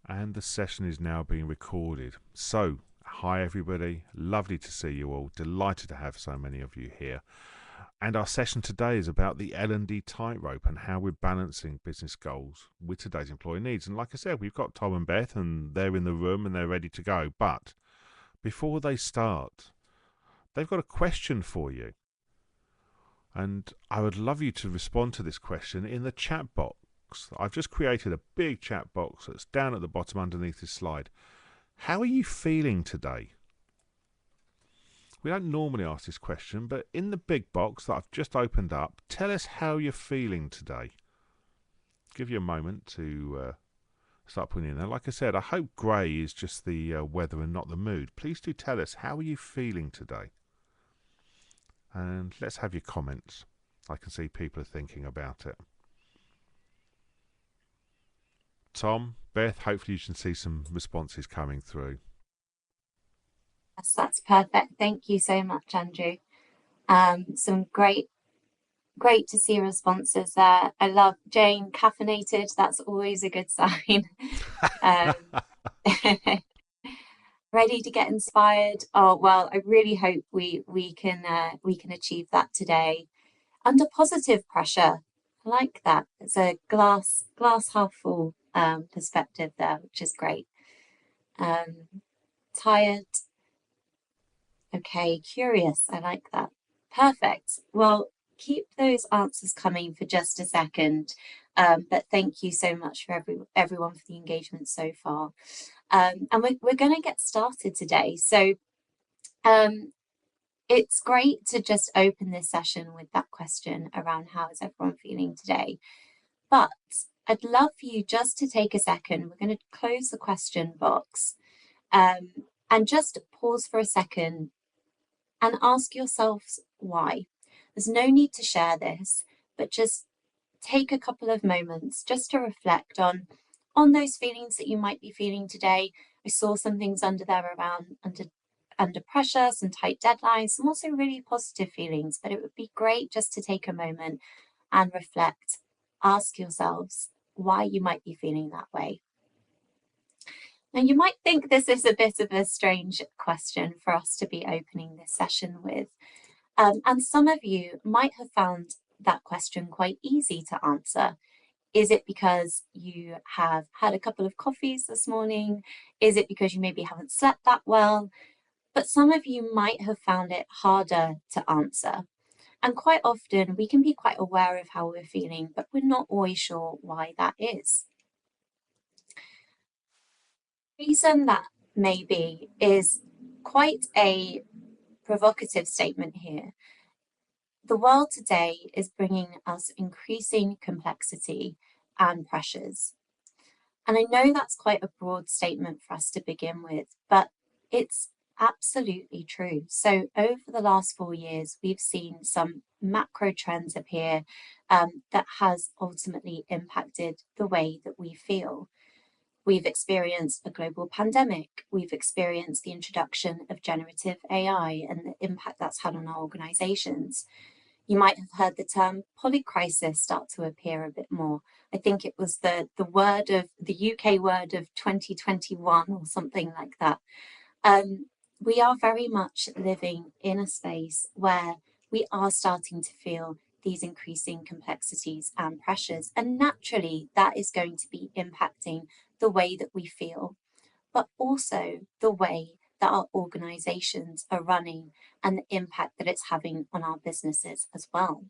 And the session is now being recorded. So, hi everybody, lovely to see you all, delighted to have so many of you here. And our session today is about the L&D tightrope and how we're balancing business goals with today's employee needs. And like I said, we've got Tom and Beth and they're in the room and they're ready to go. But before they start, they've got a question for you. And I would love you to respond to this question in the chat box. I've just created a big chat box that's down at the bottom underneath this slide. How are you feeling today? We don't normally ask this question, but in the big box that I've just opened up, tell us how you're feeling today. Give you a moment to start putting in there. Like I said, I hope grey is just the weather and not the mood. Please do tell us, how are you feeling today? And let's have your comments. I can see people are thinking about it. Tom, Beth, hopefully you can see some responses coming through. Yes, that's perfect. Thank you so much, Andrew. Some great to see responses there. I love Jane caffeinated. That's always a good sign. Um, ready to get inspired. Oh well, I really hope we can achieve that today under positive pressure. I like that. It's a glass half full perspective there, which is great. Um, tired. Okay, curious. I like that. Perfect. Well, keep those answers coming for just a second. But thank you so much for everyone for the engagement so far. And we're going to get started today. So it's great to just open this session with that question around how is everyone feeling today. But I'd love for you just to take a second. We're going to close the question box and just pause for a second and ask yourselves why. There's no need to share this, but just take a couple of moments just to reflect on those feelings that you might be feeling today. I saw some things under there around under pressure, some tight deadlines, some also really positive feelings, but it would be great just to take a moment and reflect, ask yourselves why you might be feeling that way. Now, you might think this is a bit of a strange question for us to be opening this session with, and some of you might have found that question quite easy to answer. Is it because you have had a couple of coffees this morning? Is it because you maybe haven't slept that well? But some of you might have found it harder to answer. And quite often we can be quite aware of how we're feeling, but we're not always sure why that is. The reason that may be is quite a provocative statement here. The world today is bringing us increasing complexity and pressures. And I know that's quite a broad statement for us to begin with, but it's absolutely true. So over the last 4 years, we've seen some macro trends appear that has ultimately impacted the way that we feel. We've experienced a global pandemic. We've experienced the introduction of generative AI and the impact that's had on our organizations. You might have heard the term polycrisis start to appear a bit more. I think it was the word of the UK word of 2021 or something like that. We are very much living in a space where we are starting to feel these increasing complexities and pressures. And naturally, that is going to be impacting the way that we feel, but also the way that our organizations are running and the impact that it's having on our businesses as well.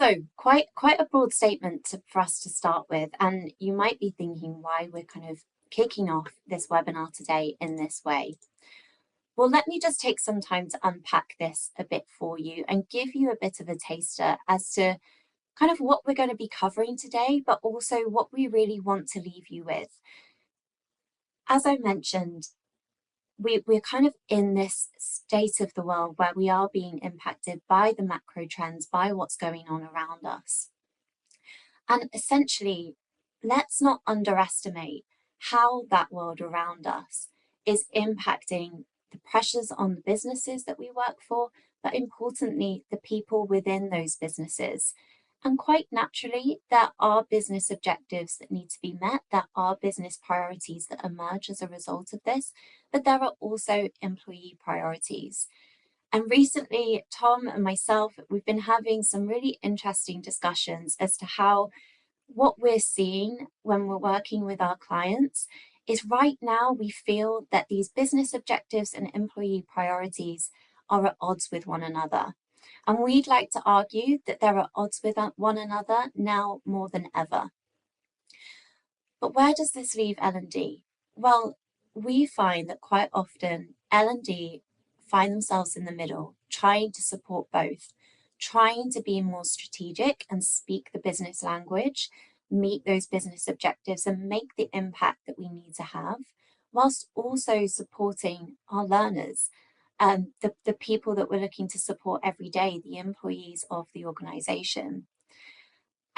So quite a broad statement for us to start with, and you might be thinking why we're kind of kicking off this webinar today in this way. Well, let me just take some time to unpack this a bit for you and give you a bit of a taster as to kind of what we're going to be covering today, but also what we really want to leave you with. As I mentioned, we're kind of in this state of the world where we are being impacted by the macro trends, by what's going on around us. And essentially, let's not underestimate how that world around us is impacting the pressures on the businesses that we work for, but importantly, the people within those businesses. And quite naturally, there are business objectives that need to be met. There are business priorities that emerge as a result of this, but there are also employee priorities. And recently, Tom and myself, we've been having some really interesting discussions as to how what we're seeing when we're working with our clients is right now we feel that these business objectives and employee priorities are at odds with one another. And we'd like to argue that they're at odds with one another now more than ever. But where does this leave L&D? Well, we find that quite often L&D find themselves in the middle, trying to support both, trying to be more strategic and speak the business language, meet those business objectives and make the impact that we need to have, whilst also supporting our learners, the people that we're looking to support every day, the employees of the organization.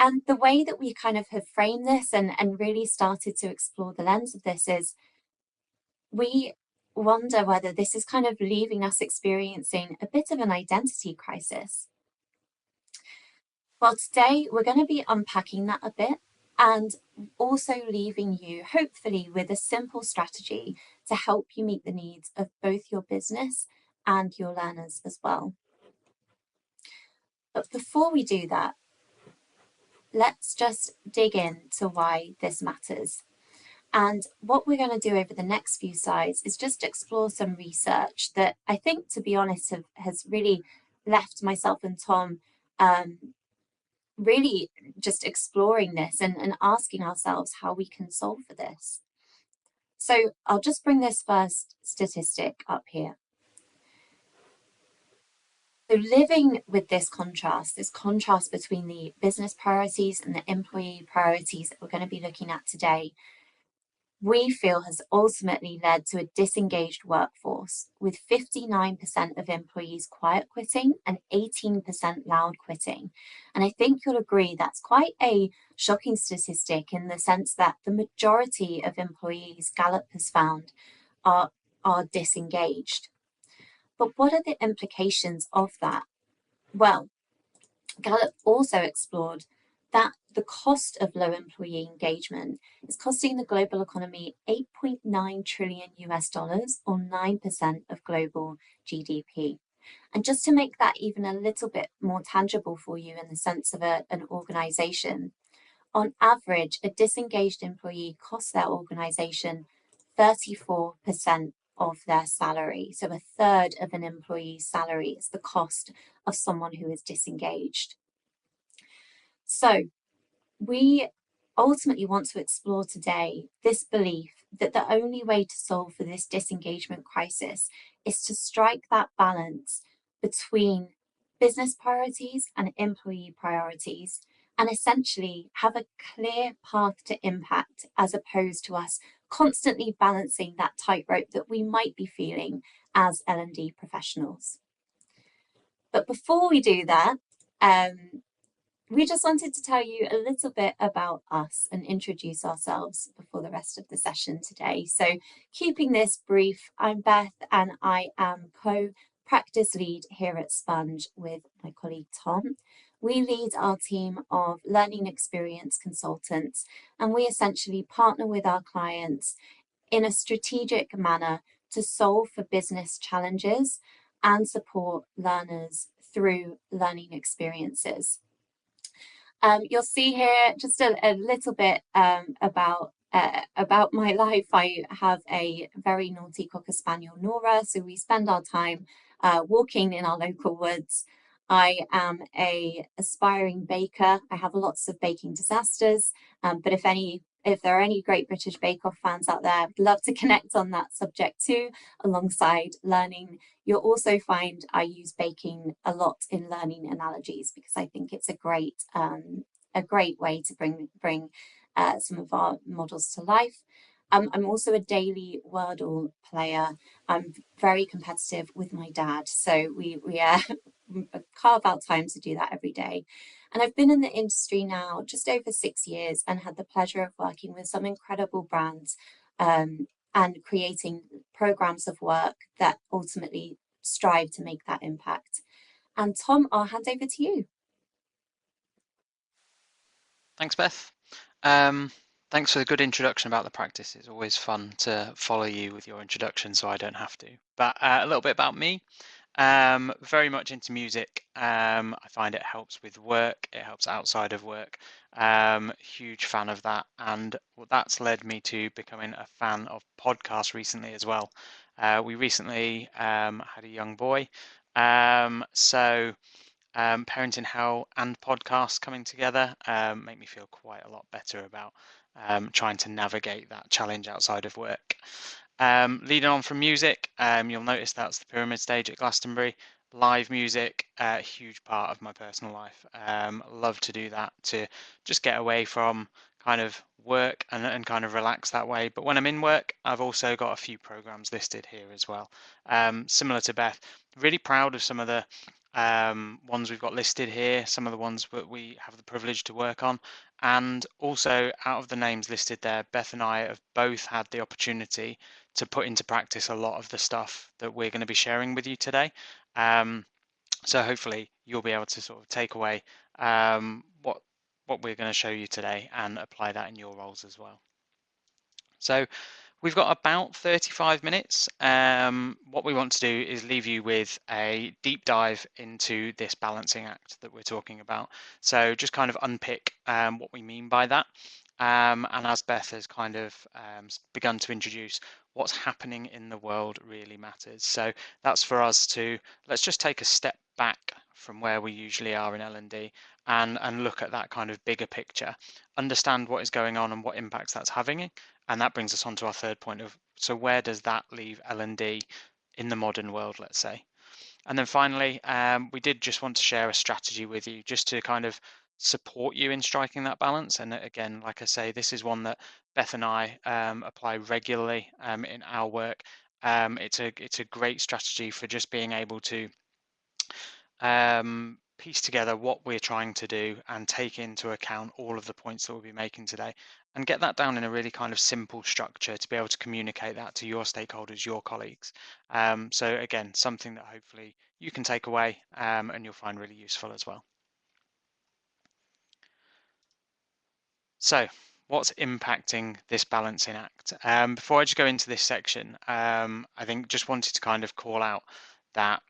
And the way that we kind of have framed this and really started to explore the lens of this is we wonder whether this is kind of leaving us experiencing a bit of an identity crisis. Well, today we're going to be unpacking that a bit and also leaving you, hopefully, with a simple strategy to help you meet the needs of both your business and your learners as well. But before we do that, let's just dig into why this matters. And what we're going to do over the next few slides is just explore some research that I think, to be honest, has really left myself and Tom really just exploring this and asking ourselves how we can solve for this. So I'll just bring this first statistic up here. So living with this contrast between the business priorities and the employee priorities that we're going to be looking at today, we feel has ultimately led to a disengaged workforce, with 59% of employees quiet quitting and 18% loud quitting. And I think you'll agree that's quite a shocking statistic in the sense that the majority of employees, Gallup has found, are disengaged. But what are the implications of that? Well, Gallup also explored that the cost of low employee engagement is costing the global economy 8.9 trillion US dollars, or 9% of global GDP. And just to make that even a little bit more tangible for you in the sense of an organization, on average, a disengaged employee costs their organization 34% of their salary. So a third of an employee's salary is the cost of someone who is disengaged. So we ultimately want to explore today this belief that the only way to solve for this disengagement crisis is to strike that balance between business priorities and employee priorities, and essentially have a clear path to impact, as opposed to us constantly balancing that tightrope that we might be feeling as L&D professionals. But before we do that, we just wanted to tell you a little bit about us and introduce ourselves before the rest of the session today. So keeping this brief, I'm Beth and I am co-practice lead here at Sponge with my colleague Tom. We lead our team of learning experience consultants, and we essentially partner with our clients in a strategic manner to solve for business challenges and support learners through learning experiences. You'll see here just a little bit about my life. I have a very naughty Cocker Spaniel, Nora, so we spend our time walking in our local woods. I am a aspiring baker. I have lots of baking disasters, but if there are any Great British Bake Off fans out there, I'd love to connect on that subject too, alongside learning. You'll also find I use baking a lot in learning analogies, because I think it's a great way to bring some of our models to life. I'm also a daily Wordle player. I'm very competitive with my dad, so we carve out time to do that every day. And I've been in the industry now just over 6 years and had the pleasure of working with some incredible brands and creating programs of work that ultimately strive to make that impact. And Tom, I'll hand over to you. Thanks, Beth. Um, Thanks for the good introduction about the practice. It's always fun to follow you with your introduction, so I don't have to. But a little bit about me. Very much into music. I find it helps with work. It helps outside of work. Huge fan of that, and that's led me to becoming a fan of podcasts recently as well. We recently had a young boy, so Parenting Hell and podcasts coming together make me feel quite a lot better about trying to navigate that challenge outside of work. Leading on from music, you'll notice that's the pyramid stage at Glastonbury. Live music, a huge part of my personal life. Love to do that to just get away from kind of work and kind of relax that way. But when I'm in work, I've also got a few programs listed here as well. Similar to Beth, really proud of some of the ones we've got listed here, some of the ones that we have the privilege to work on. And also, out of the names listed there, Beth and I have both had the opportunity to put into practice a lot of the stuff that we're going to be sharing with you today. So hopefully you'll be able to sort of take away what we're going to show you today and apply that in your roles as well. So we've got about 35 minutes. What we want to do is leave you with a deep dive into this balancing act that we're talking about. So just kind of unpick what we mean by that. And as Beth has kind of begun to introduce, what's happening in the world really matters. So that's for us to, let's just take a step back from where we usually are in L&D and look at that kind of bigger picture, understand what is going on and what impacts that's having. And that brings us on to our third point of, so where does that leave L&D in the modern world, let's say? And then finally, we did just want to share a strategy with you just to kind of support you in striking that balance. And again, like I say, this is one that Beth and I apply regularly in our work. It's a great strategy for just being able to piece together what we're trying to do and take into account all of the points that we'll be making today and get that down in a really kind of simple structure to be able to communicate that to your stakeholders, your colleagues. So again, something that hopefully you can take away and you'll find really useful as well. So what's impacting this balancing act? Before I just go into this section, I think just wanted to kind of call out that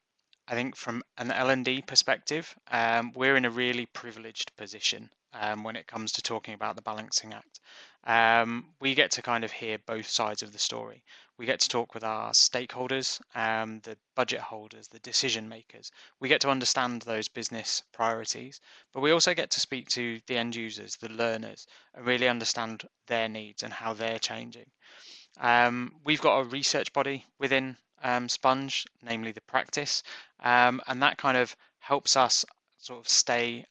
I think from an L&D perspective, we're in a really privileged position when it comes to talking about the balancing act. We get to kind of hear both sides of the story. We get to talk with our stakeholders, the budget holders, the decision makers. We get to understand those business priorities, but we also get to speak to the end users, the learners, and really understand their needs and how they're changing. We've got a research body within Sponge, namely the practice, and that kind of helps us sort of stay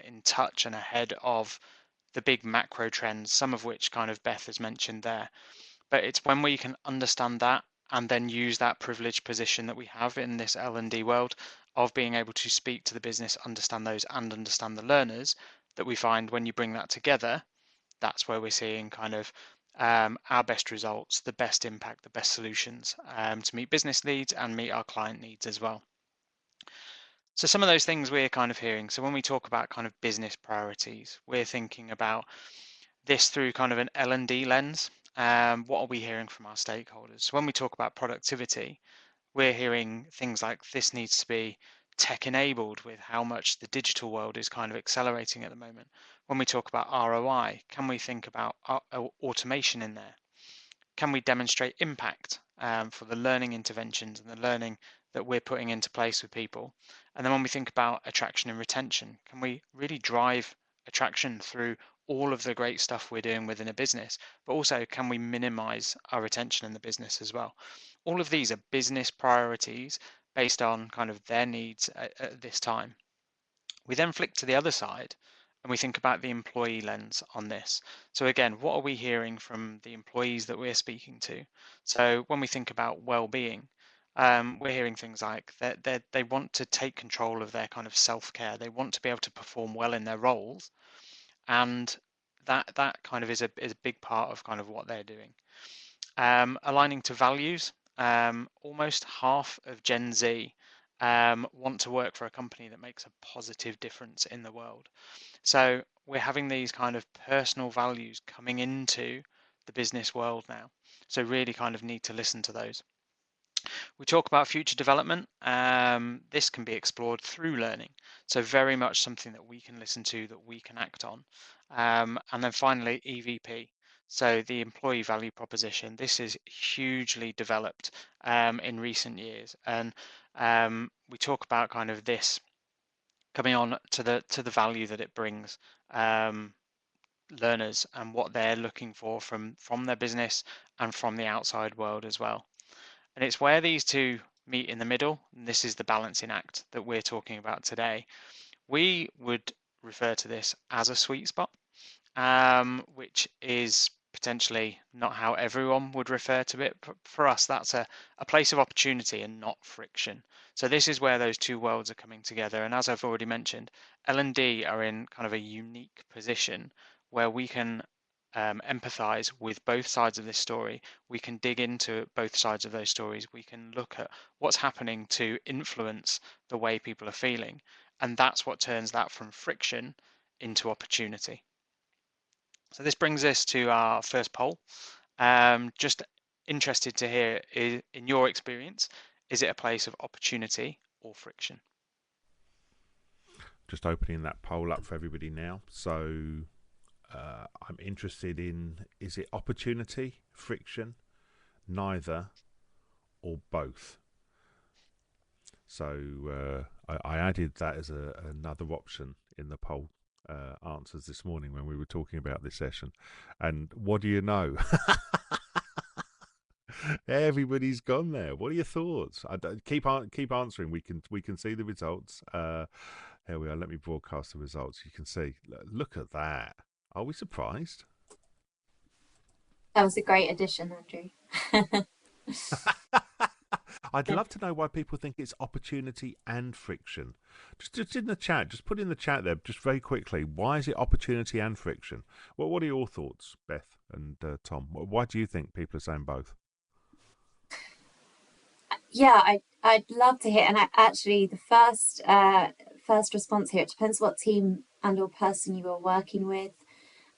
in touch and ahead of the big macro trends, some of which kind of Beth has mentioned there. But it's when we can understand that and then use that privileged position that we have in this L&D world of being able to speak to the business, understand those and understand the learners, that we find when you bring that together, that's where we're seeing kind of our best results, the best impact, the best solutions to meet business needs and meet our client needs as well. So some of those things we're kind of hearing. So when we talk about kind of business priorities, we're thinking about this through kind of an L&D lens. What are we hearing from our stakeholders? So when we talk about productivity, we're hearing things like this needs to be tech enabled with how much the digital world is kind of accelerating at the moment. When we talk about ROI, can we think about automation in there? Can we demonstrate impact for the learning interventions and the learning that we're putting into place with people? And then when we think about attraction and retention, can we really drive attraction through all of the great stuff we're doing within a business, but also can we minimize our retention in the business as well? All of these are business priorities based on kind of their needs at this time. We then flick to the other side and we think about the employee lens on this. So again, what are we hearing from the employees that we're speaking to? So when we think about well-being, we're hearing things like that they want to take control of their kind of self-care. They want to be able to perform well in their roles, and that kind of is a big part of kind of what they're doing. Aligning to values, almost half of Gen Z want to work for a company that makes a positive difference in the world. So we're having these kind of personal values coming into the business world now. So really kind of need to listen to those. We talk about future development. This can be explored through learning. So very much something that we can listen to, that we can act on. And then finally, EVP. So the employee value proposition. This is hugely developed in recent years, and we talk about kind of this coming on to the value that it brings learners and what they're looking for from their business and from the outside world as well. And it's where these two meet in the middle, and this is the balancing act that we're talking about today. We would refer to this as a sweet spot, which is potentially not how everyone would refer to it. But for us, that's a place of opportunity and not friction. So this is where those two worlds are coming together. And as I've already mentioned, L&D are in kind of a unique position where we can empathize with both sides of this story. We can dig into both sides of those stories. We can look at what's happening to influence the way people are feeling. And that's what turns that from friction into opportunity. So this brings us to our first poll. Just interested to hear, in your experience, is it a place of opportunity or friction? Just opening that poll up for everybody now. So I'm interested in, is it opportunity, friction, neither, or both? So I added that as another option in the poll answers this morning when we were talking about this session. And what do you know? Everybody's gone there. What are your thoughts? Keep answering. We can see the results. Here we are. Let me broadcast the results. You can see. Look at that. Are we surprised? That was a great addition, Andrew. I'd love to know why people think it's opportunity and friction. Just in the chat, just put in the chat there, just very quickly. Why is it opportunity and friction? What are your thoughts, Beth and Tom? Why do you think people are saying both? Yeah, I'd love to hear. And actually, the first response here, it depends what team and or person you are working with.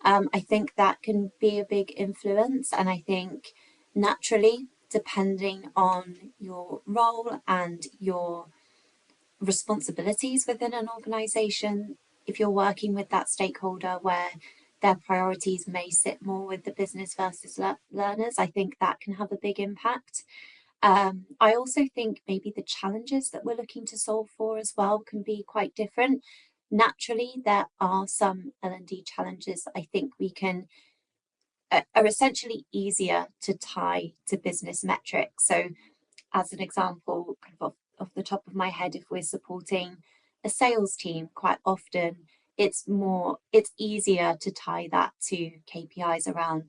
I think that can be a big influence, and I think naturally, depending on your role and your responsibilities within an organization, if you're working with that stakeholder where their priorities may sit more with the business versus learners, I think that can have a big impact. I also think maybe the challenges that we're looking to solve for as well can be quite different. Naturally, there are some L&D challenges that I think we can are essentially easier to tie to business metrics. So as an example, kind of off the top of my head, if we're supporting a sales team, quite often it's easier to tie that to KPIs around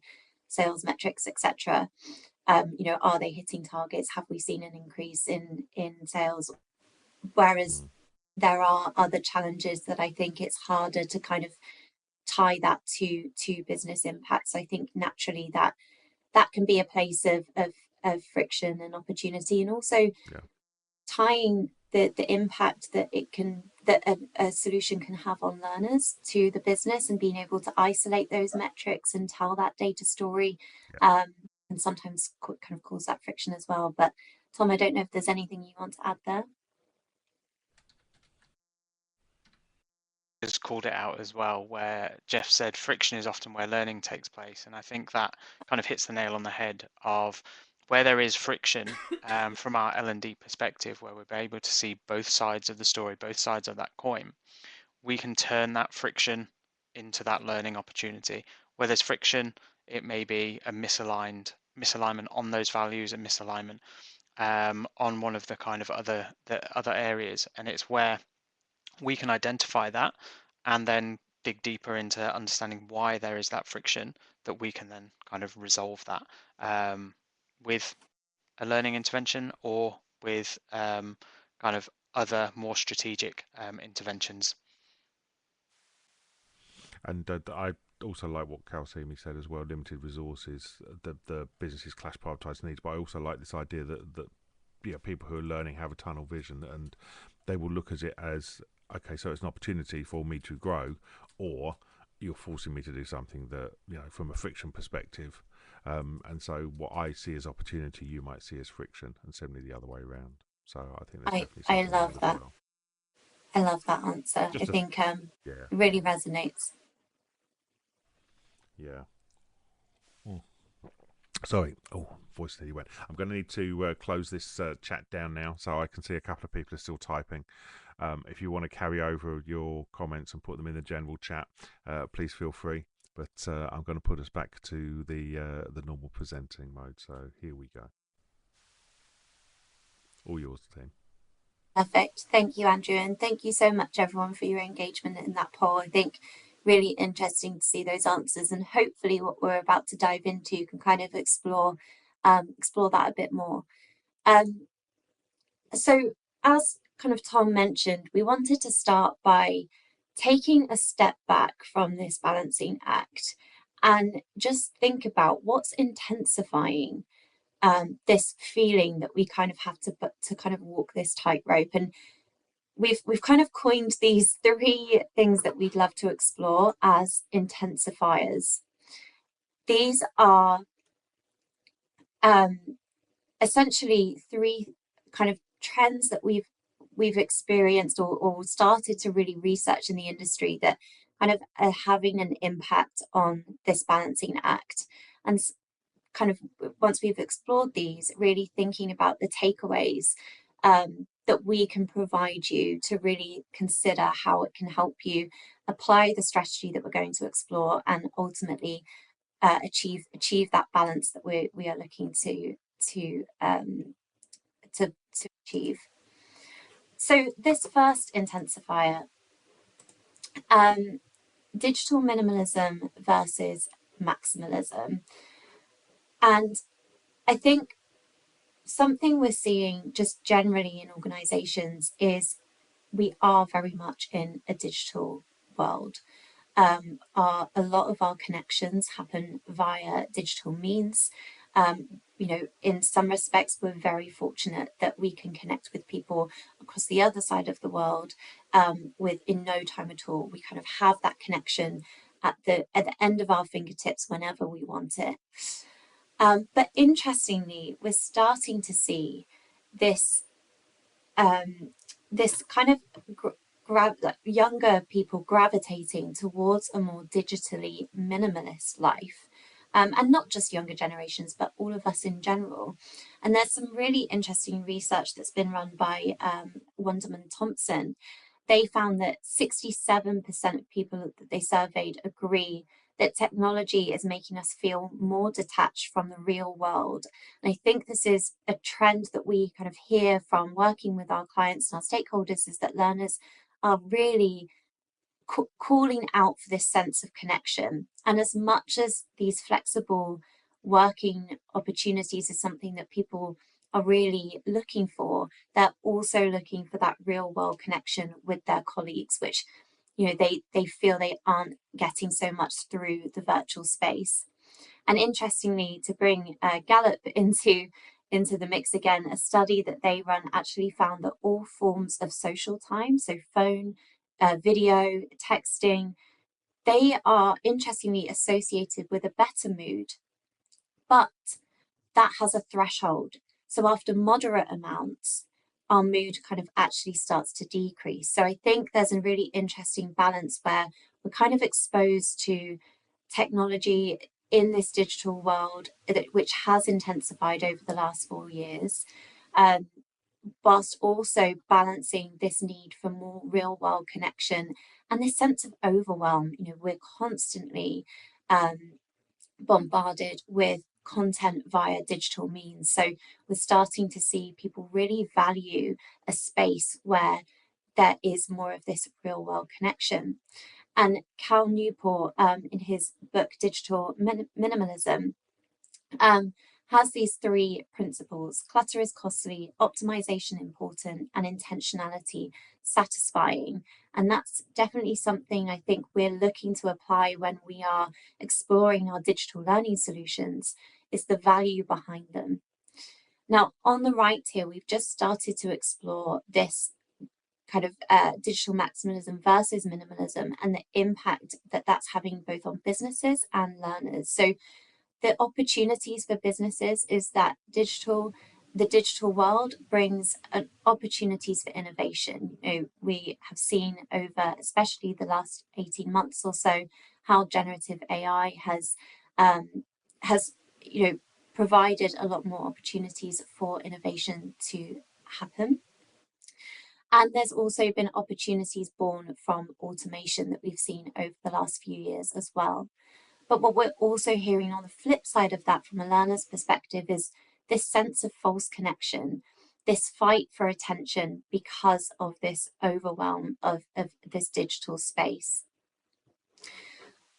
sales metrics, etc. Are they hitting targets? Have we seen an increase in sales? Whereas there are other challenges that I think it's harder to kind of tie that to business impacts. I think naturally that can be a place of friction and opportunity, and also tying the impact that a solution can have on learners to the business, and being able to isolate those metrics and tell that data story, and sometimes kind of cause that friction as well. But Tom, I don't know if there's anything you want to add there. Just called it out as well, where Jeff said friction is often where learning takes place, and I think that kind of hits the nail on the head of where there is friction from our L&D perspective, where we're able to see both sides of the story, both sides of that coin. We can turn that friction into that learning opportunity. Where there's friction, it may be a misalignment on those values, and misalignment on one of the kind of other areas, and it's where we can identify that and then dig deeper into understanding why there is that friction, that we can then kind of resolve that with a learning intervention or with kind of other more strategic interventions. And I also like what Kalsimi said as well. Limited resources, the businesses clash prioritised needs. But I also like this idea that people who are learning have a tunnel vision, and they will look at it as, okay, so it's an opportunity for me to grow, or you're forcing me to do something that, from a friction perspective. And so what I see as opportunity, you might see as friction, and similarly the other way around. So I think there's definitely I something there love as that. well. I love that answer. I Just a think yeah, it really resonates. yeah. Mm. Sorry. Oh, voice nearly went. I'm going to need to close this chat down now, so I can see a couple of people are still typing. If you want to carry over your comments and put them in the general chat, please feel free. But I'm going to put us back to the normal presenting mode. So here we go. All yours, team. Perfect. Thank you, Andrew. And thank you so much, everyone, for your engagement in that poll. I think really interesting to see those answers, and hopefully what we're about to dive into can kind of explore that a bit more. So as kind of Tom mentioned, we wanted to start by taking a step back from this balancing act and just think about what's intensifying this feeling that we kind of have to kind of walk this tightrope. And we've kind of coined these three things that we'd love to explore as intensifiers. These are essentially three kind of trends that we've experienced or started to really research in the industry that kind of are having an impact on this balancing act. And kind of once we've explored these, really thinking about the takeaways that we can provide you to really consider how it can help you apply the strategy that we're going to explore and ultimately achieve that balance that we are looking to achieve. So this first intensifier, digital minimalism versus maximalism. And I think something we're seeing just generally in organizations is we are very much in a digital world. A lot of our connections happen via digital means. In some respects, we're very fortunate that we can connect with people across the other side of the world in no time at all. We kind of have that connection at the end of our fingertips whenever we want it. But interestingly, we're starting to see this this kind of younger people gravitating towards a more digitally minimalist life. And not just younger generations, but all of us in general. And there's some really interesting research that's been run by Wonderman Thompson. They found that 67% of people that they surveyed agree that technology is making us feel more detached from the real world. And I think this is a trend that we kind of hear from working with our clients and our stakeholders, is that learners are really calling out for this sense of connection. And as much as these flexible working opportunities is something that people are really looking for, they're also looking for that real world connection with their colleagues, which they feel they aren't getting so much through the virtual space. And interestingly, to bring Gallup into the mix again, a study that they run actually found that all forms of social time, so phone, video, texting, they are interestingly associated with a better mood, but that has a threshold. So after moderate amounts, our mood kind of actually starts to decrease. So I think there's a really interesting balance where we're kind of exposed to technology in this digital world, which has intensified over the last 4 years, whilst also balancing this need for more real world connection and this sense of overwhelm. We're constantly bombarded with content via digital means. So we're starting to see people really value a space where there is more of this real world connection. And Cal Newport, in his book Digital Minimalism, has these three principles: clutter is costly, optimization important, and intentionality satisfying. And that's definitely something I think we're looking to apply when we are exploring our digital learning solutions, is the value behind them. Now, on the right here, we've just started to explore this kind of digital maximalism versus minimalism and the impact that that's having both on businesses and learners. So the opportunities for businesses is that the digital world brings opportunities for innovation. We have seen over, especially the last 18 months or so, how generative AI has provided a lot more opportunities for innovation to happen. And there's also been opportunities born from automation that we've seen over the last few years as well. But what we're also hearing on the flip side of that from a learner's perspective is this sense of false connection, this fight for attention because of this overwhelm of this digital space.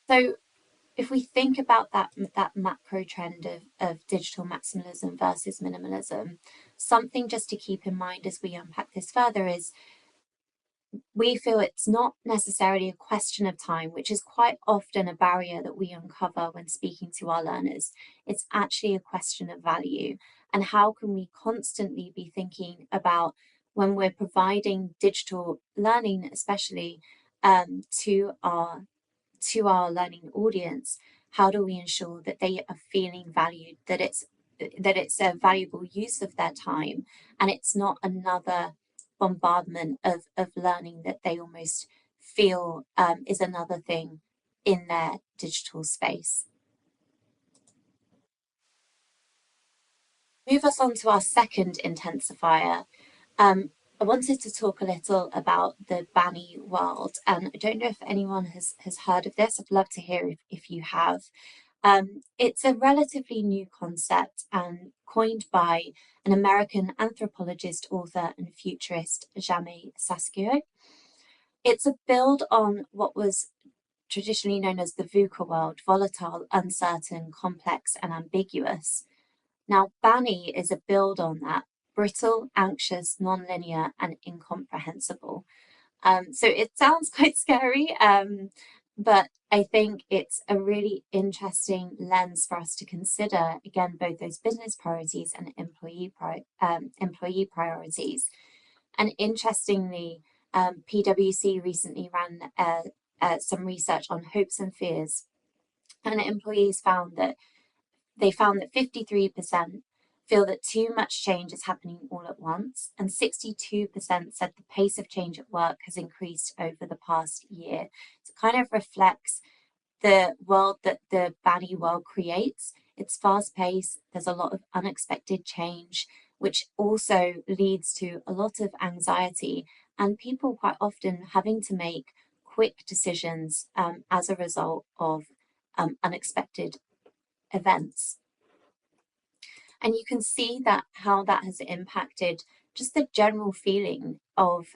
So if we think about that macro trend of digital maximalism versus minimalism, something just to keep in mind as we unpack this further is we feel it's not necessarily a question of time, which is quite often a barrier that we uncover when speaking to our learners. It's actually a question of value. And how can we constantly be thinking about when we're providing digital learning, especially to our learning audience, how do we ensure that they are feeling valued, that it's a valuable use of their time, and it's not another bombardment of learning that they almost feel is another thing in their digital space. Move us on to our second intensifier. I wanted to talk a little about the Banny world, and I don't know if anyone has heard of this. I'd love to hear if you have. It's a relatively new concept and coined by an American anthropologist, author, and futurist, Jamie Saskia. It's a build on what was traditionally known as the VUCA world: volatile, uncertain, complex, and ambiguous. Now, Banny is a build on that: brittle, anxious, non-linear, and incomprehensible. So it sounds quite scary, but I think it's a really interesting lens for us to consider, again, both those business priorities and employee priorities. And interestingly, PwC recently ran some research on hopes and fears, and employees found that 53% feel that too much change is happening all at once, and 62% said the pace of change at work has increased over the past year. So it kind of reflects the world that the Banny world creates. It's fast paced, there's a lot of unexpected change, which also leads to a lot of anxiety and people quite often having to make quick decisions as a result of unexpected events. And you can see that how that has impacted just the general feeling of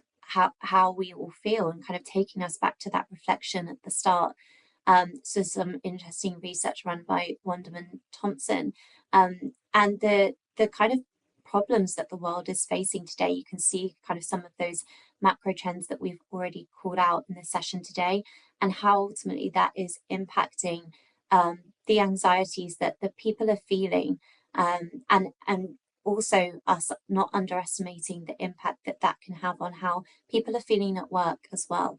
how we all feel, and kind of taking us back to that reflection at the start. So some interesting research run by Wonderman Thompson, and the kind of problems that the world is facing today. You can see kind of some of those macro trends that we've already called out in this session today, and how ultimately that is impacting the anxieties that the people are feeling, and also us not underestimating the impact that that can have on how people are feeling at work as well.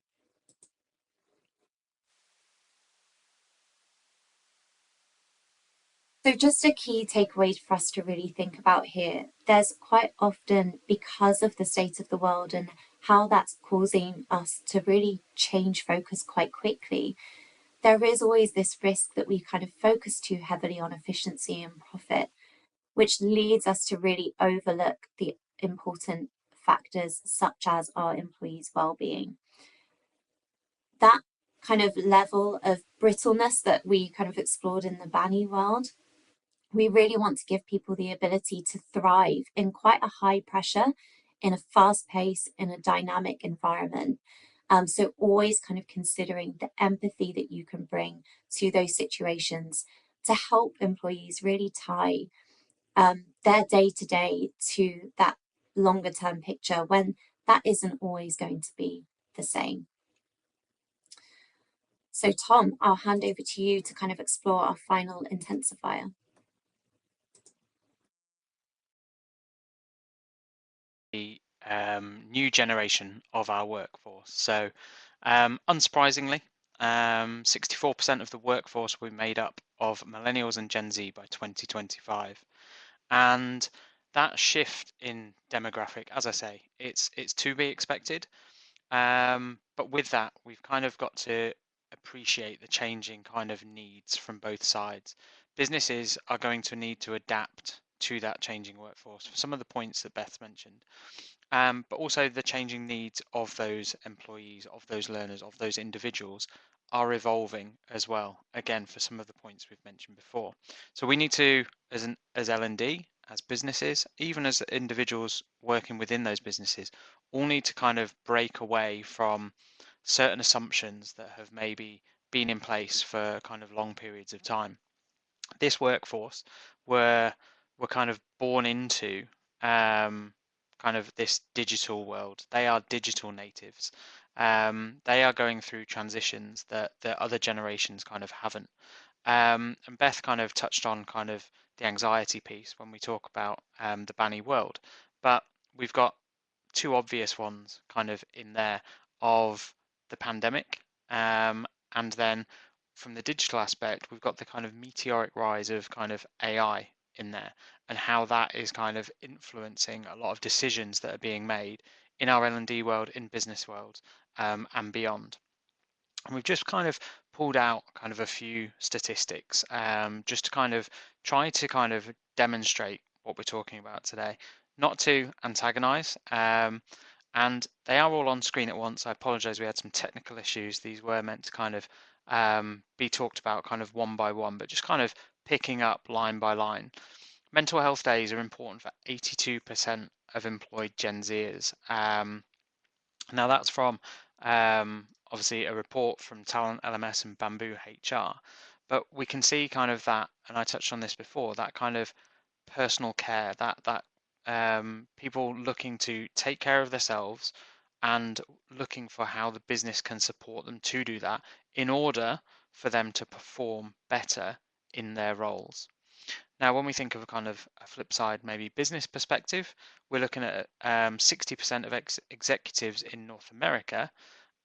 So just a key takeaway for us to really think about here, there's quite often, because of the state of the world and how that's causing us to really change focus quite quickly, there is always this risk that we kind of focus too heavily on efficiency and profit, which leads us to really overlook the important factors such as our employees' well-being. That kind of level of brittleness that we kind of explored in the Banny world, we really want to give people the ability to thrive in quite a high pressure, in a fast pace, in a dynamic environment. So always kind of considering the empathy that you can bring to those situations to help employees really tie their day-to-day to that longer term picture, when that isn't always going to be the same. So Tom, I'll hand over to you to kind of explore our final intensifier. the new generation of our workforce. So unsurprisingly, 64% of the workforce will be made up of millennials and Gen Z by 2025. And that shift in demographic, as I say, it's to be expected. But with that, we've kind of got to appreciate the changing kind of needs from both sides. Businesses are going to need to adapt to that changing workforce for some of the points that Beth mentioned, but also the changing needs of those employees, of those learners, of those individuals are evolving as well, again, for some of the points we've mentioned before. So we need to, as L&D, as businesses, even as individuals working within those businesses, all need to kind of break away from certain assumptions that have maybe been in place for kind of long periods of time. This workforce were kind of born into kind of this digital world. They are digital natives. They are going through transitions that the other generations kind of haven't. And Beth kind of touched on kind of the anxiety piece when we talk about the Banny world, but we've got two obvious ones kind of in there of the pandemic, and then from the digital aspect, we've got the kind of meteoric rise of kind of AI in there and how that is kind of influencing a lot of decisions that are being made in our L&D world, in business world, and beyond. And we've just kind of pulled out kind of a few statistics, just to kind of try to kind of demonstrate what we're talking about today, not to antagonize. And they are all on screen at once. I apologize, we had some technical issues. These were meant to kind of be talked about kind of one by one, but just kind of picking up line by line. Mental health days are important for 82% of employed Gen Zers. Now that's from obviously a report from Talent LMS and Bamboo HR, but we can see kind of that, and I touched on this before, that kind of personal care, that people looking to take care of themselves and looking for how the business can support them to do that in order for them to perform better in their roles. Now, when we think of a kind of a flip side, maybe business perspective, we're looking at 60% of executives in North America,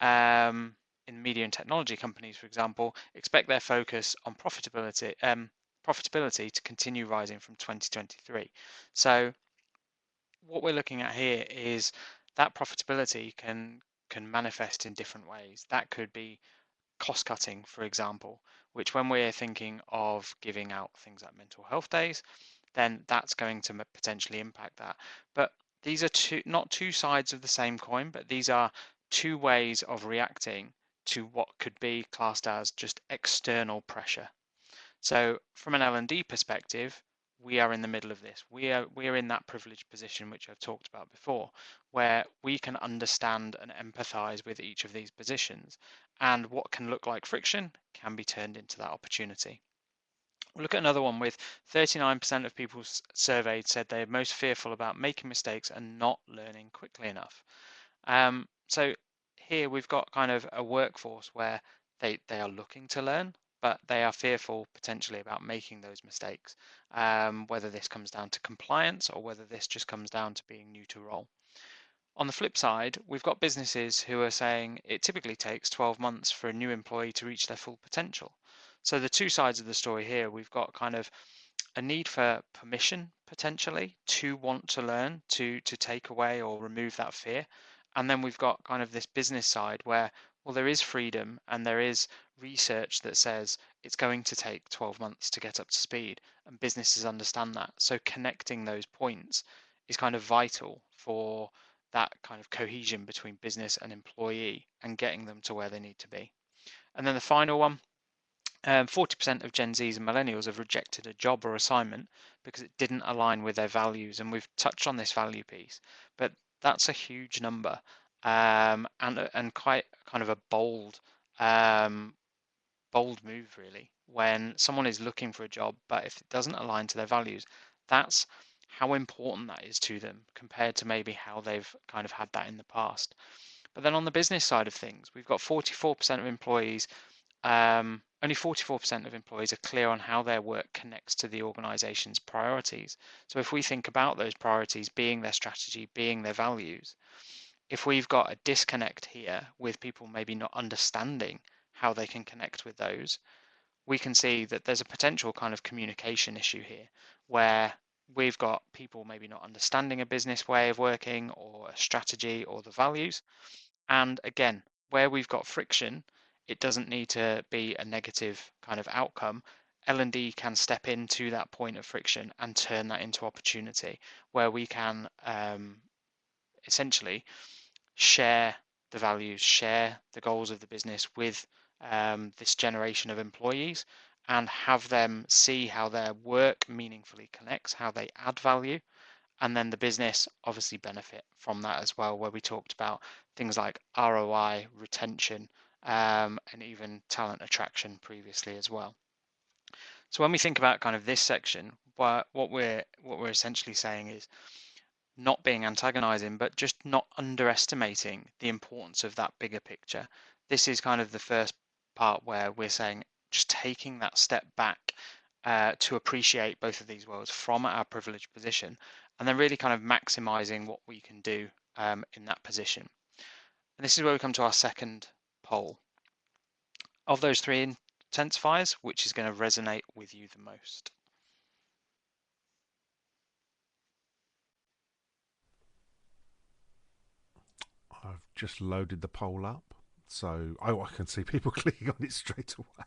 in media and technology companies, for example, expect their focus on profitability to continue rising from 2023. So what we're looking at here is that profitability can manifest in different ways. That could be cost cutting, for example, which when we're thinking of giving out things like mental health days, then that's going to potentially impact that. But these are not two sides of the same coin, but these are two ways of reacting to what could be classed as just external pressure. So from an L&D perspective, we are in the middle of this. We are in that privileged position, which I've talked about before, where we can understand and empathize with each of these positions, and what can look like friction can be turned into that opportunity. We'll look at another one with 39% of people surveyed said they're most fearful about making mistakes and not learning quickly enough. So here we've got kind of a workforce where they are looking to learn, but they are fearful potentially about making those mistakes, whether this comes down to compliance or whether this just comes down to being new to role. On the flip side, we've got businesses who are saying it typically takes 12 months for a new employee to reach their full potential. So the two sides of the story here, we've got kind of a need for permission potentially to want to learn, to take away or remove that fear. And then we've got kind of this business side where, well, there is freedom and there is research that says it's going to take 12 months to get up to speed, and businesses understand that. So connecting those points is kind of vital for that kind of cohesion between business and employee and getting them to where they need to be. And then the final one, 40% of Gen Zs and millennials have rejected a job or assignment because it didn't align with their values. And we've touched on this value piece, but that's a huge number, and quite kind of a bold move really. When someone is looking for a job, but if it doesn't align to their values, that's how important that is to them compared to maybe how they've kind of had that in the past. But then on the business side of things, we've got 44% of employees only 44% of employees are clear on how their work connects to the organization's priorities. So if we think about those priorities being their strategy, being their values, if we've got a disconnect here with people maybe not understanding how they can connect with those, we can see that there's a potential kind of communication issue here where we've got people maybe not understanding a business way of working or a strategy or the values. And again, where we've got friction, it doesn't need to be a negative kind of outcome. L&D can step into that point of friction and turn that into opportunity where we can essentially share the values, share the goals of the business with this generation of employees and have them see how their work meaningfully connects, how they add value, and then the business obviously benefit from that as well, where we talked about things like ROI, retention, and even talent attraction previously as well. So when we think about kind of this section, what we're essentially saying is not being antagonizing, but just not underestimating the importance of that bigger picture. This is kind of the first part where we're saying just taking that step back to appreciate both of these worlds from our privileged position, and then really kind of maximizing what we can do in that position. And this is where we come to our second poll. Of those three intensifiers, which is going to resonate with you the most? I've just loaded the poll up, so I can see people clicking on it straight away.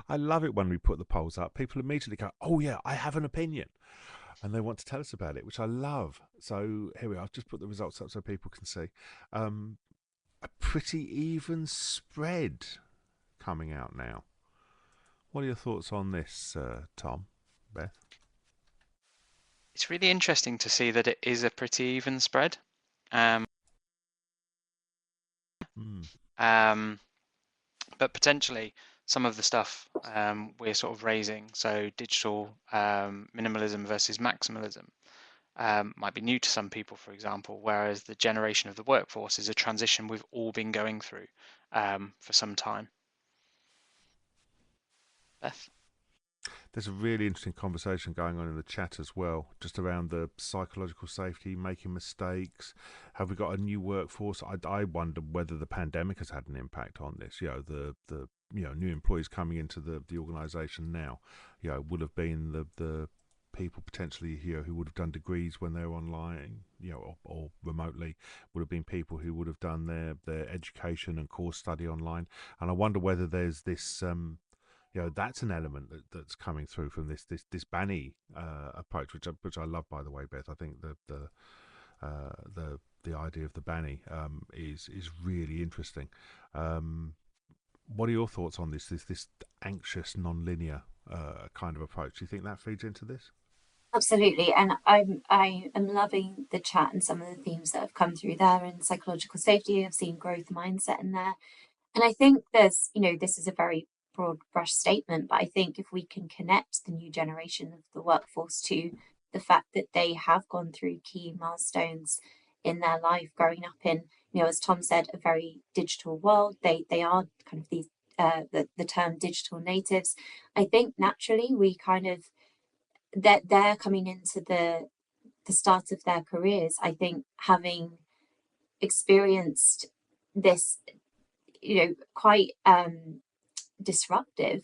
I love it when we put the polls up. People immediately go, "Oh yeah, I have an opinion," and they want to tell us about it, which I love. So here we are. I've just put the results up so people can see. A pretty even spread coming out now. What are your thoughts on this, Tom, Beth? It's really interesting to see that it is a pretty even spread. Um, but potentially some of the stuff we're sort of raising, so digital minimalism versus maximalism, might be new to some people, for example, whereas the generation of the workforce is a transition we've all been going through for some time. Beth? There's a really interesting conversation going on in the chat as well, just around the psychological safety, making mistakes. Have we got a new workforce? I wonder whether the pandemic has had an impact on this. The new employees coming into the organisation now, would have been the people potentially who would have done degrees when they were online, or remotely, would have been people who would have done their education and course study online. And I wonder whether there's this that's an element that's coming through from this Banny approach, which I love, by the way, Beth. I think the idea of the Banny is really interesting. What are your thoughts on this anxious, non-linear kind of approach? Do you think that feeds into this? Absolutely, and I am loving the chat and some of the themes that have come through there. And psychological safety, I've seen growth mindset in there. And I think there's, this is a very broad brush statement, but I think if we can connect the new generation of the workforce to the fact that they have gone through key milestones in their life, growing up in, as Tom said, a very digital world, they are kind of these the term digital natives. I think naturally we kind of that they're coming into the start of their careers. I think having experienced this quite disruptive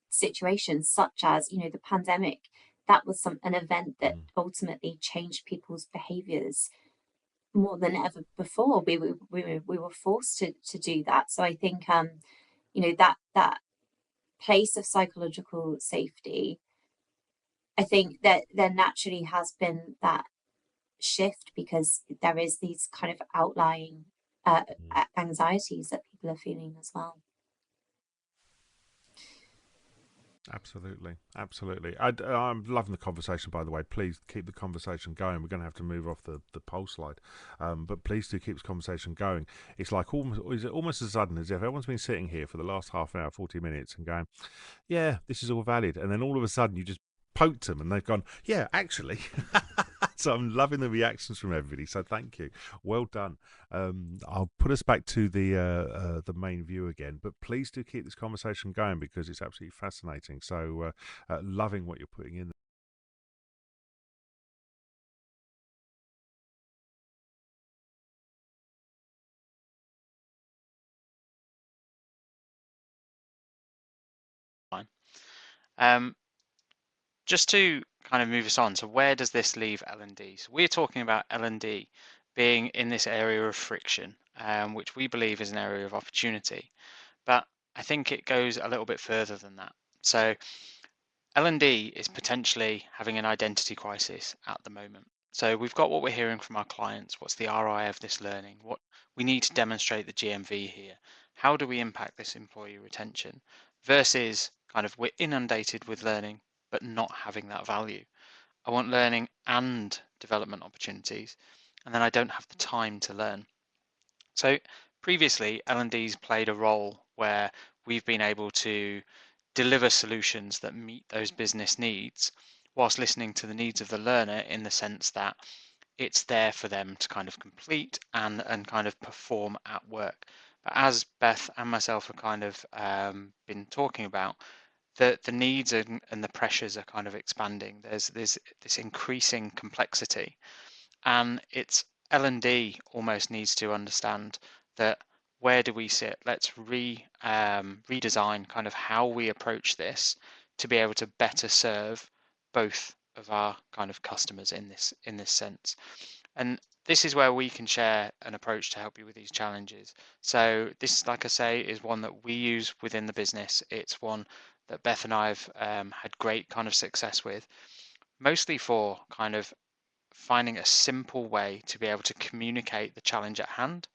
situations such as the pandemic, that was an event that ultimately changed people's behaviors more than ever before. We were forced to do that. So I think that place of psychological safety, I think that there naturally has been that shift because there is these kind of outlying anxieties that people are feeling as well. Absolutely, absolutely. I'm loving the conversation, by the way. Please keep the conversation going. We're going to have to move off the poll slide, but please do keep this conversation going. It's like almost as sudden as if everyone's been sitting here for the last half hour, 40 minutes, and going, "Yeah, this is all valid," and then all of a sudden you just poked them and they've gone, yeah, actually. So I'm loving the reactions from everybody. So thank you. Well done. I'll put us back to the main view again, but please do keep this conversation going because it's absolutely fascinating. So loving what you're putting in. Fine. Um, just to kind of move us on, so where does this leave L&D? So we're talking about L&D being in this area of friction, which we believe is an area of opportunity. But I think it goes a little bit further than that. So L&D is potentially having an identity crisis at the moment. So we've got what we're hearing from our clients. What's the ROI of this learning? What we need to demonstrate the GMV here. How do we impact this employee retention? Versus kind of we're inundated with learning, but not having that value. I want learning and development opportunities, and then I don't have the time to learn. So previously, L&D's played a role where we've been able to deliver solutions that meet those business needs whilst listening to the needs of the learner in the sense that it's there for them to kind of complete and kind of perform at work. But as Beth and myself have kind of been talking about, the needs and the pressures are kind of expanding. There's this increasing complexity, and it's L&D almost needs to understand that where do we sit? Let's redesign kind of how we approach this to be able to better serve both of our kind of customers in this sense. And this is where we can share an approach to help you with these challenges. So this, like I say, is one that we use within the business. It's one that Beth and I have had great kind of success with, mostly for kind of finding a simple way to be able to communicate the challenge at hand,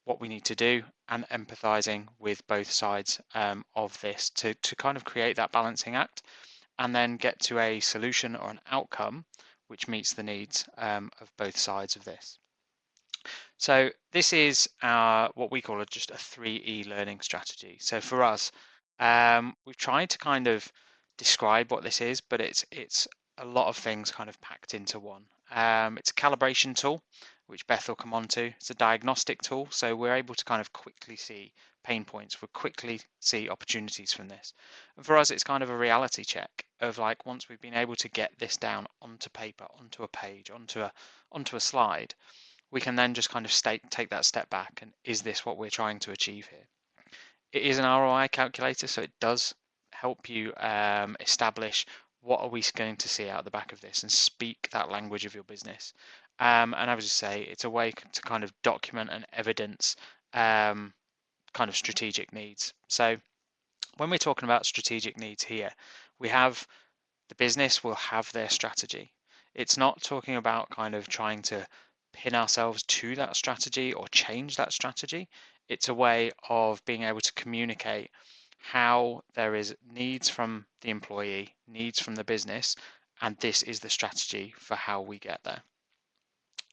what we need to do, and empathizing with both sides of this to kind of create that balancing act and then get to a solution or an outcome which meets the needs of both sides of this. So this is what we call just a 3E learning strategy. So for us, we've tried to kind of describe what this is, but it's a lot of things kind of packed into one. It's a calibration tool, which Beth will come on to. It's a diagnostic tool, so we're able to kind of quickly see pain points. We'll quickly see opportunities from this. And for us, it's kind of a reality check of like once we've been able to get this down onto paper, onto a page, onto a slide, we can then just kind of take that step back and is this what we're trying to achieve here? It is an ROI calculator, so it does help you establish what are we going to see out the back of this and speak that language of your business. And I would just say it's a way to kind of document and evidence kind of strategic needs. So when we're talking about strategic needs here, we have the business will have their strategy. It's not talking about kind of trying to pin ourselves to that strategy or change that strategy. It's a way of being able to communicate how there is needs from the employee, needs from the business, and this is the strategy for how we get there.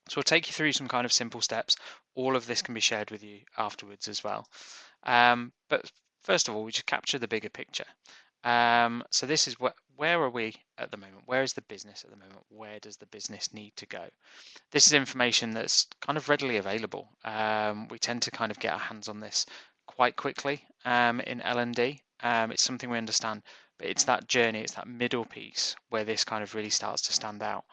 So we'll take you through some kind of simple steps. All of this can be shared with you afterwards as well. But first of all, we just capture the bigger picture. So this is where are we at the moment? Where is the business at the moment? Where does the business need to go? This is information that's kind of readily available. We tend to kind of get our hands on this quite quickly in L&D. It's something we understand, but it's that journey, it's that middle piece where this kind of really starts to stand out.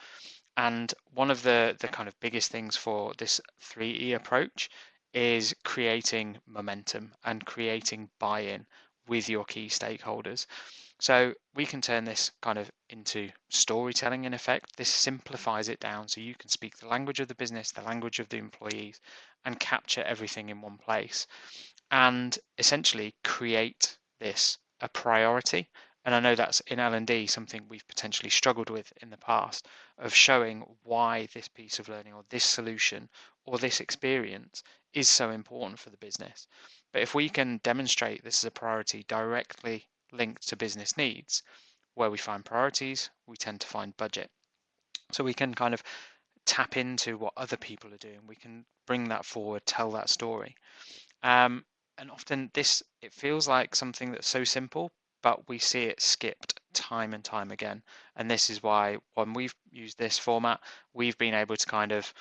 And one of the kind of biggest things for this 3E approach is creating momentum and creating buy-in with your key stakeholders. So we can turn this kind of into storytelling in effect. This simplifies it down so you can speak the language of the business, the language of the employees, and capture everything in one place. And essentially create this a priority. And I know that's in L&D something we've potentially struggled with in the past of showing why this piece of learning or this solution or this experience is so important for the business. But if we can demonstrate this as a priority directly linked to business needs, where we find priorities, we tend to find budget. So we can kind of tap into what other people are doing. We can bring that forward, tell that story. And often it feels like something that's so simple, but we see it skipped time and time again. And this is why when we've used this format, we've been able to kind of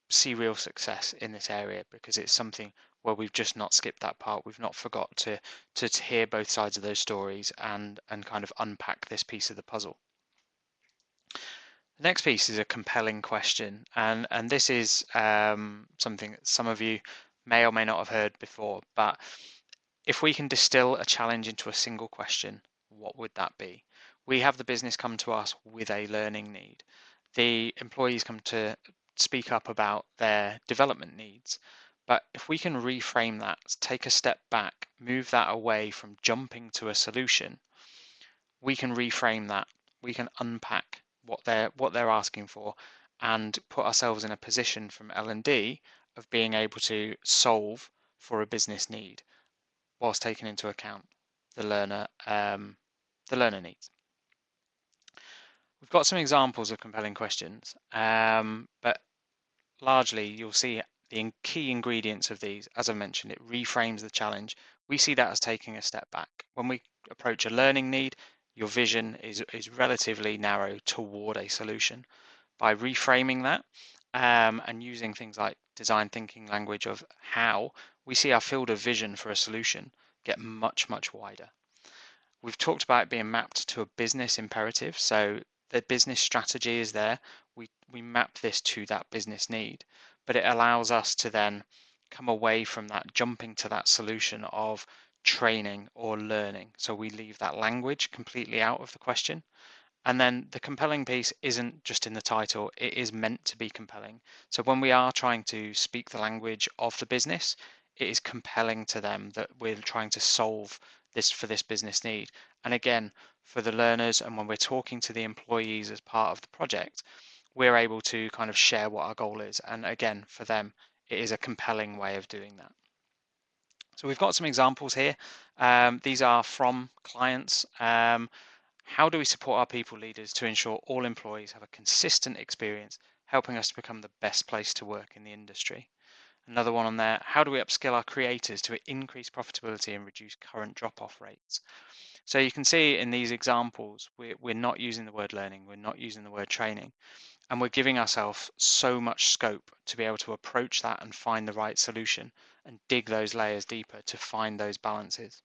see real success in this area, because it's something where we've just not skipped that part. We've not forgot to hear both sides of those stories and kind of unpack this piece of the puzzle. The next piece is a compelling question, and this is something that some of you may or may not have heard before, but if we can distill a challenge into a single question, what would that be? We have the business come to us with a learning need. The employees come to speak up about their development needs. But if we can reframe that, take a step back, move that away from jumping to a solution, we can reframe that. We can unpack what they're asking for and put ourselves in a position from L&D of being able to solve for a business need, whilst taking into account the learner needs. We've got some examples of compelling questions, but largely you'll see the key ingredients of these. As I mentioned, it reframes the challenge. We see that as taking a step back. When we approach a learning need, your vision is relatively narrow toward a solution. By reframing that and using things like design thinking language of how, we see our field of vision for a solution get much, much wider. We've talked about it being mapped to a business imperative, so the business strategy is there. We map this to that business need, but it allows us to then come away from that jumping to that solution of training or learning. So we leave that language completely out of the question. And then the compelling piece isn't just in the title, it is meant to be compelling. So when we are trying to speak the language of the business, it is compelling to them that we're trying to solve this for this business need. And again, for the learners, and when we're talking to the employees as part of the project, we're able to kind of share what our goal is. And again, for them, it is a compelling way of doing that. So we've got some examples here. These are from clients. How do we support our people leaders to ensure all employees have a consistent experience, helping us to become the best place to work in the industry? Another one on there, how do we upskill our creators to increase profitability and reduce current drop-off rates? So you can see in these examples, we're not using the word learning, we're not using the word training, and we're giving ourselves so much scope to be able to approach that and find the right solution and dig those layers deeper to find those balances.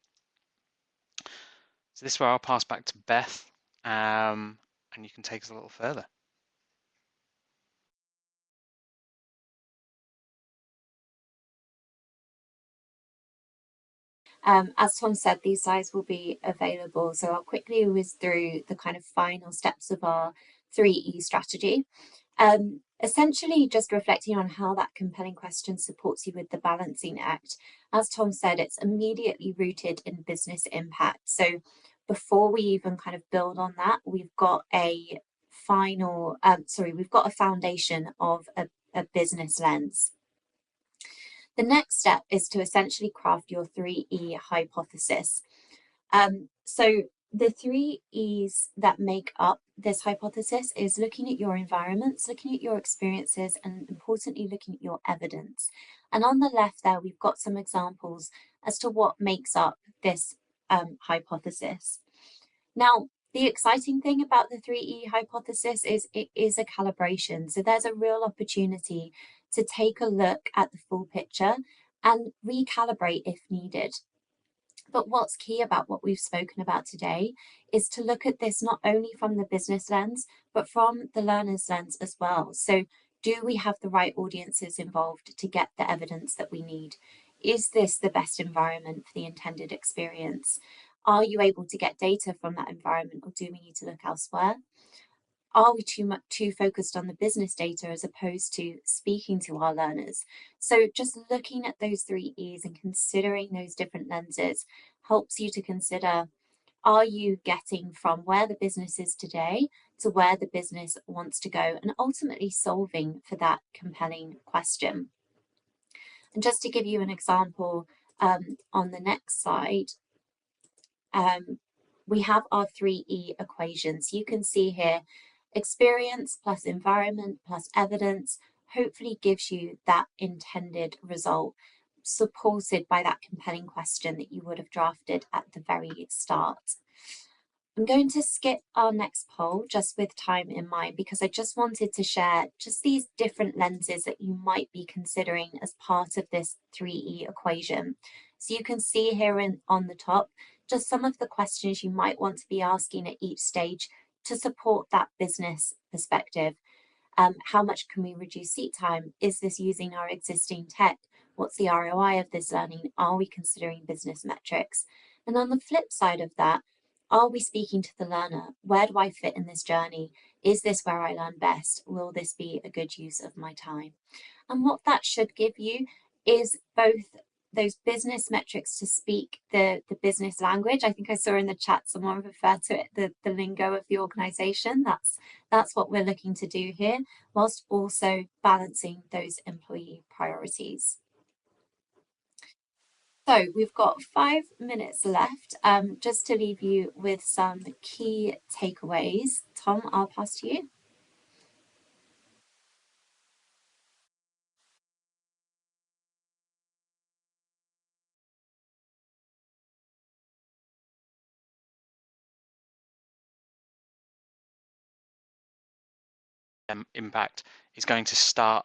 So this is where I'll pass back to Beth, and you can take us a little further. As Tom said, these slides will be available. So I'll quickly whiz through the kind of final steps of our 3E strategy. Essentially just reflecting on how that compelling question supports you with the balancing act. As Tom said, it's immediately rooted in business impact. So before we even kind of build on that, we've got a we've got a foundation of a business lens. The next step is to essentially craft your 3E hypothesis. So the 3 E's that make up this hypothesis is looking at your environments, looking at your experiences, and importantly, looking at your evidence. And on the left there, we've got some examples as to what makes up this hypothesis. Now, the exciting thing about the 3E hypothesis is it is a calibration. So there's a real opportunity to take a look at the full picture and recalibrate if needed. But what's key about what we've spoken about today is to look at this not only from the business lens, but from the learner's lens as well. So do we have the right audiences involved to get the evidence that we need? Is this the best environment for the intended experience? Are you able to get data from that environment, or do we need to look elsewhere? Are we too focused on the business data as opposed to speaking to our learners? So just looking at those 3 E's and considering those different lenses helps you to consider, are you getting from where the business is today to where the business wants to go, and ultimately solving for that compelling question? And just to give you an example on the next slide, we have our 3E equations. You can see here, experience plus environment plus evidence hopefully gives you that intended result, supported by that compelling question that you would have drafted at the very start. I'm going to skip our next poll just with time in mind because I just wanted to share just these different lenses that you might be considering as part of this 3E equation. So you can see here on the top, just some of the questions you might want to be asking at each stage to support that business perspective. How much can we reduce seat time? Is this using our existing tech? What's the ROI of this learning? Are we considering business metrics? And on the flip side of that, are we speaking to the learner? Where do I fit in this journey? Is this where I learn best? Will this be a good use of my time? And what that should give you is both those business metrics to speak the business language. I think I saw in the chat someone refer to it the lingo of the organization. That's what we're looking to do here, whilst also balancing those employee priorities. So we've got 5 minutes left, just to leave you with some key takeaways. Tom, I'll pass to you. Impact is going to start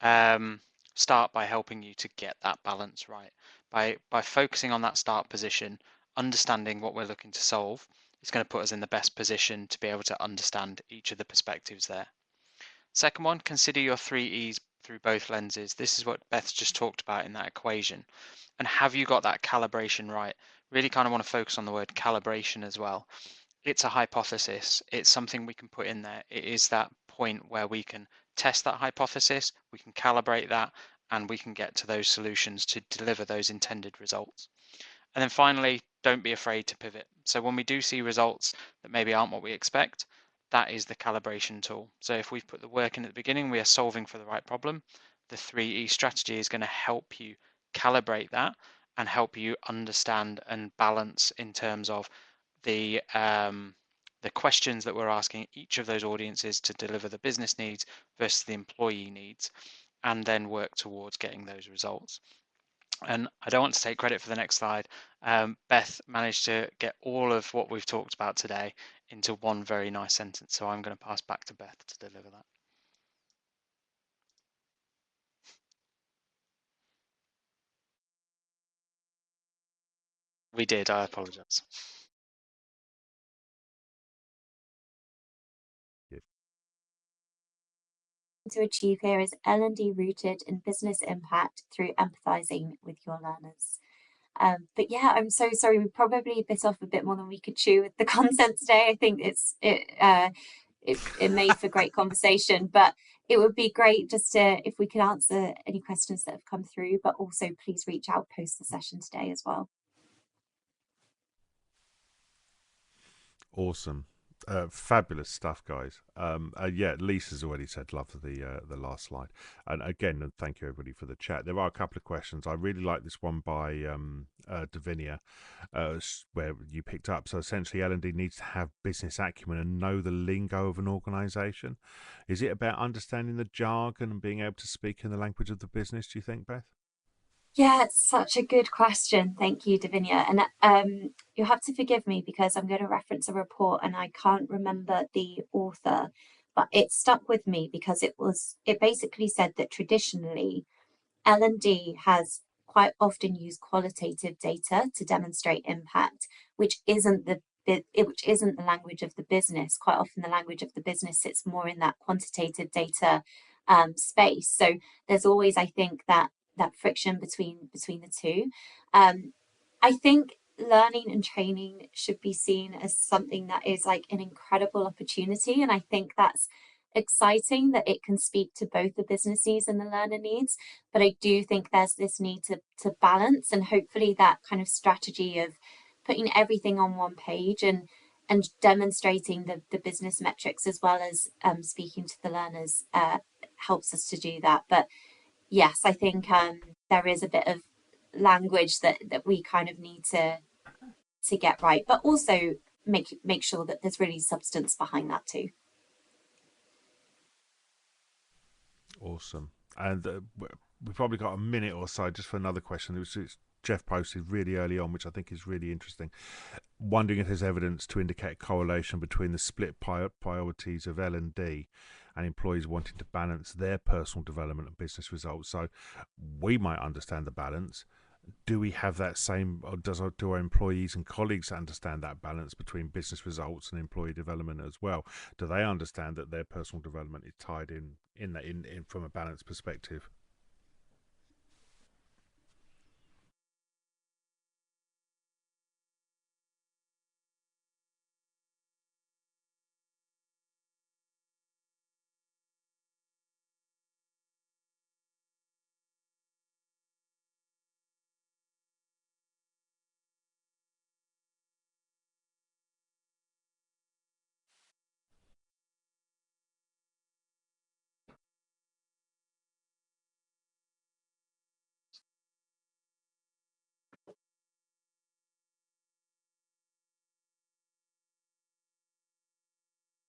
by helping you to get that balance right. By focusing on that start position, understanding what we're looking to solve, it's going to put us in the best position to be able to understand each of the perspectives there. Second one, consider your 3E's through both lenses. This is what Beth just talked about in that equation. And have you got that calibration right? Really kind of want to focus on the word calibration as well. It's a hypothesis. It's something we can put in there. It is that point where we can test that hypothesis, we can calibrate that, and we can get to those solutions to deliver those intended results. And then finally, don't be afraid to pivot. So when we do see results that maybe aren't what we expect, that is the calibration tool. So if we've put the work in at the beginning, we are solving for the right problem. The 3E strategy is going to help you calibrate that and help you understand and balance in terms of the questions that we're asking each of those audiences to deliver the business needs versus the employee needs, and then work towards getting those results. And I don't want to take credit for the next slide. Beth managed to get all of what we've talked about today into one very nice sentence. So I'm going to pass back to Beth to deliver that. We did, I apologize. To achieve here is L&D rooted in business impact through empathizing with your learners. But yeah, I'm so sorry. We probably bit off a bit more than we could chew with the content today. I think it made for great conversation, but it would be great just to, if we could answer any questions that have come through, but also please reach out post the session today as well. Awesome. Fabulous stuff, guys. Yeah, Lisa's already said love the last slide, and again, thank you everybody for the chat. There are a couple of questions. I really like this one by Davinia, where you picked up. So essentially, L&D needs to have business acumen and know the lingo of an organisation. Is it about understanding the jargon and being able to speak in the language of the business? Do you think, Beth? Yeah, it's such a good question. Thank you, Davinia. And you'll have to forgive me because I'm going to reference a report and I can't remember the author, but it stuck with me because it basically said that traditionally L&D has quite often used qualitative data to demonstrate impact, which isn't the language of the business. Quite often the language of the business sits more in that quantitative data space. So there's always, I think, that friction between the two. I think learning and training should be seen as something that is like an incredible opportunity, and I think that's exciting that it can speak to both the business needs and the learner needs. But I do think there's this need to balance, and hopefully that kind of strategy of putting everything on one page and demonstrating the business metrics as well as speaking to the learners helps us to do that. But yes, I think there is a bit of language that we kind of need to get right, but also make sure that there's really substance behind that too. Awesome. And we've probably got a minute or so just for another question. It was Jeff posted really early on, which I think is really interesting, wondering if there's evidence to indicate correlation between the split priorities of L&D and employees wanting to balance their personal development and business results. So we might understand the balance. Do we have that same, or do our employees and colleagues understand that balance between business results and employee development as well? Do they understand that their personal development is tied in from a balance perspective?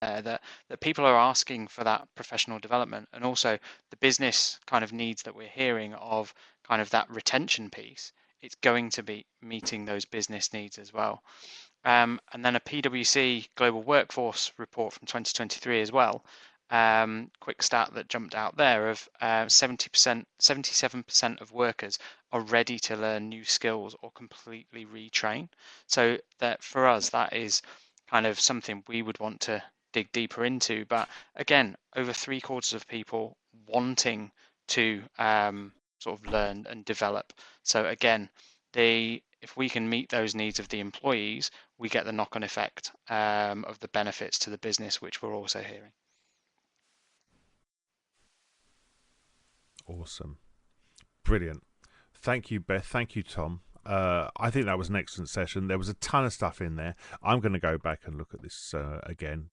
That people are asking for that professional development, and also the business kind of needs that we're hearing of kind of that retention piece. It's going to be meeting those business needs as well. And then a PwC Global Workforce report from 2023 as well. Quick stat that jumped out there of 70%, 77% of workers are ready to learn new skills or completely retrain. So that for us, that is kind of something we would want to dig deeper into. But again, over 3/4 of people wanting to sort of learn and develop. So again, if we can meet those needs of the employees, we get the knock-on effect of the benefits to the business, which we're also hearing. Awesome. Brilliant. Thank you, Beth. Thank you, Tom. I think that was an excellent session. There was a ton of stuff in there. I'm going to go back and look at this again.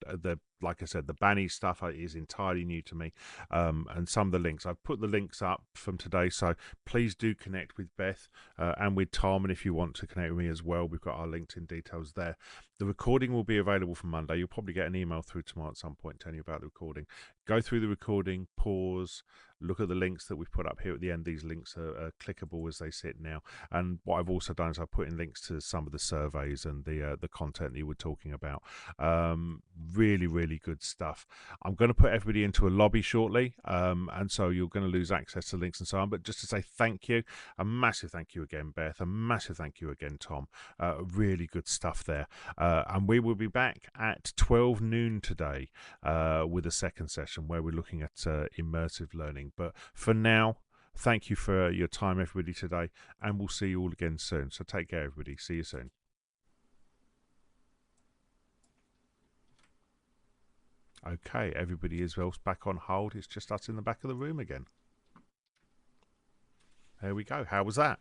Like I said, the Banny stuff is entirely new to me, and some of the links. I've put the links up from today, so please do connect with Beth and with Tom, and if you want to connect with me as well, we've got our LinkedIn details there. The recording will be available for Monday. You'll probably get an email through tomorrow at some point telling you about the recording. Go through the recording, pause, look at the links that we've put up here at the end. These links are clickable as they sit now. And what I've also done is I've put in links to some of the surveys and the content that you were talking about. Really, really good stuff. I'm going to put everybody into a lobby shortly, and so you're going to lose access to links and so on. But just to say thank you, a massive thank you again, Beth. A massive thank you again, Tom. Really good stuff there. And we will be back at 12 noon today with a second session where we're looking at immersive learning. But for now, thank you for your time, everybody, today, and we'll see you all again soon. So take care, everybody. See you soon. Okay, everybody is well back on hold. It's just us in the back of the room again. There we go. How was that?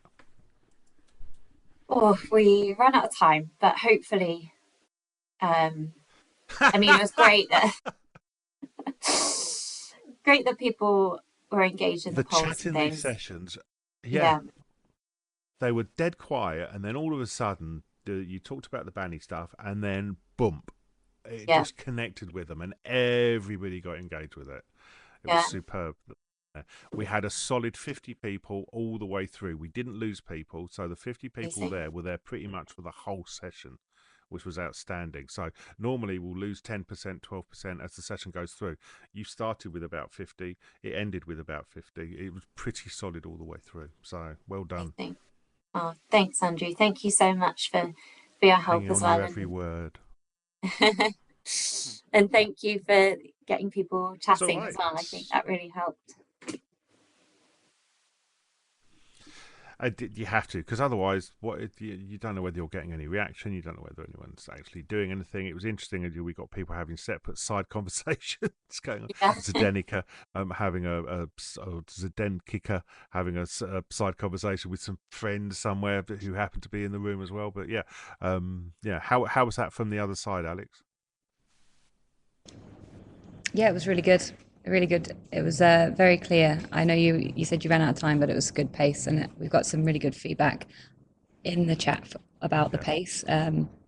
Oh, we ran out of time, but hopefully, I mean, it was great that great that people were engaged in the polls chat in and these things. sessions, Yeah, they were dead quiet, and then all of a sudden, you talked about the Banny stuff, and then boom, it yeah, just connected with them, and everybody got engaged with it. It was yeah, superb. We had a solid 50 people all the way through. We didn't lose people, so the 50 people amazing. there were there pretty much for the whole session, which was outstanding. So normally we'll lose 10%, 12% as the session goes through. You started with about 50, it ended with about 50. It was pretty solid all the way through. So well done. Amazing. Oh, thanks, Andrew. Thank you so much for your help Hanging as on your well, every word. and thank you for getting people It's all chatting as right. well. I think that really helped. You have to, because otherwise, you don't know whether you're getting any reaction. You don't know whether anyone's actually doing anything. It was interesting. We got people having separate side conversations going on. Yeah, Zdenika having Zdenkika having a side conversation with some friends somewhere who happened to be in the room as well. But yeah, yeah. How was that from the other side, Alex? Yeah, it was really good. Really good. It was very clear. I know you said you ran out of time, but it was good pace, and we've got some really good feedback in the chat about the Yeah, pace,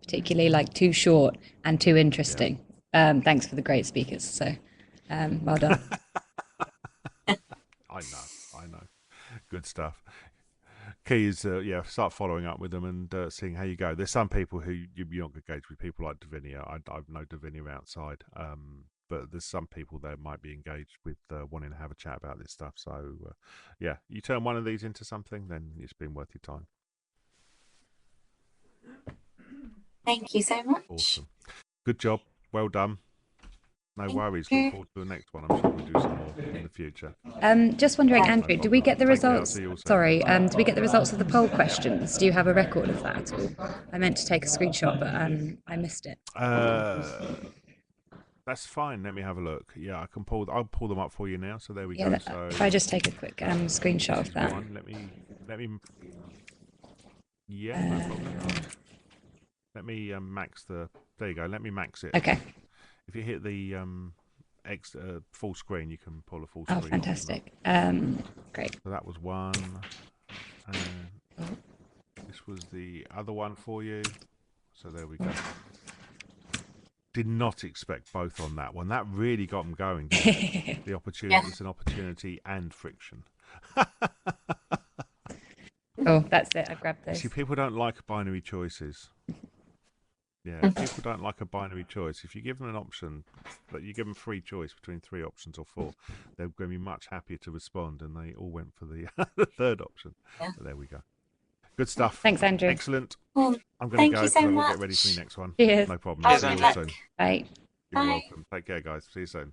particularly like too short and too yeah. interesting. Thanks for the great speakers. So well done. I know. Good stuff. Key is yeah, start following up with them and seeing how you go. There's some people who you're not engaged with, people like Davinia. I know Davinia outside, but there's some people that might be engaged with wanting to have a chat about this stuff. So yeah, you turn one of these into something, then it's been worth your time. Thank you so much. Awesome, good job, well done. No Thank worries. you. Look forward to the next one. I'm sure we'll do some more in the future. Just wondering, Yeah. Andrew, do we get the Take care, I'll results? see you all soon. Sorry, do we get the results of the poll questions? Do you have a record of that at all? I meant to take a screenshot, but I missed it. That's fine. Let me have a look. Yeah, I can pull. I'll pull them up for you now. So there we Yeah, go. So if I just take a quick screenshot of that. let me. Yeah, no problem. Let me max the. There you go. Let me max it. Okay. If you hit the full screen, you can pull a full screen. Oh, fantastic. Great. So that was one. This was the other one for you. So there we go. Did not expect both on that one. That really got them going. The opportunity, Yeah. It's an opportunity and friction. Oh, that's it. I grabbed those. See, people don't like binary choices. Yeah, people don't like a binary choice. If you give them an option, but you give them free choice between 3 options or 4, they're going to be much happier to respond, and they all went for the, the third option. Yeah. So there we go. Good stuff. Thanks, Andrew. Excellent. Well, I'm going thank to go you because so I've got to much. get ready for the next one. Cheers. No problem. Cheers, See you all Andrew. soon. Bye. You're Bye. welcome. Take care, guys. See you soon.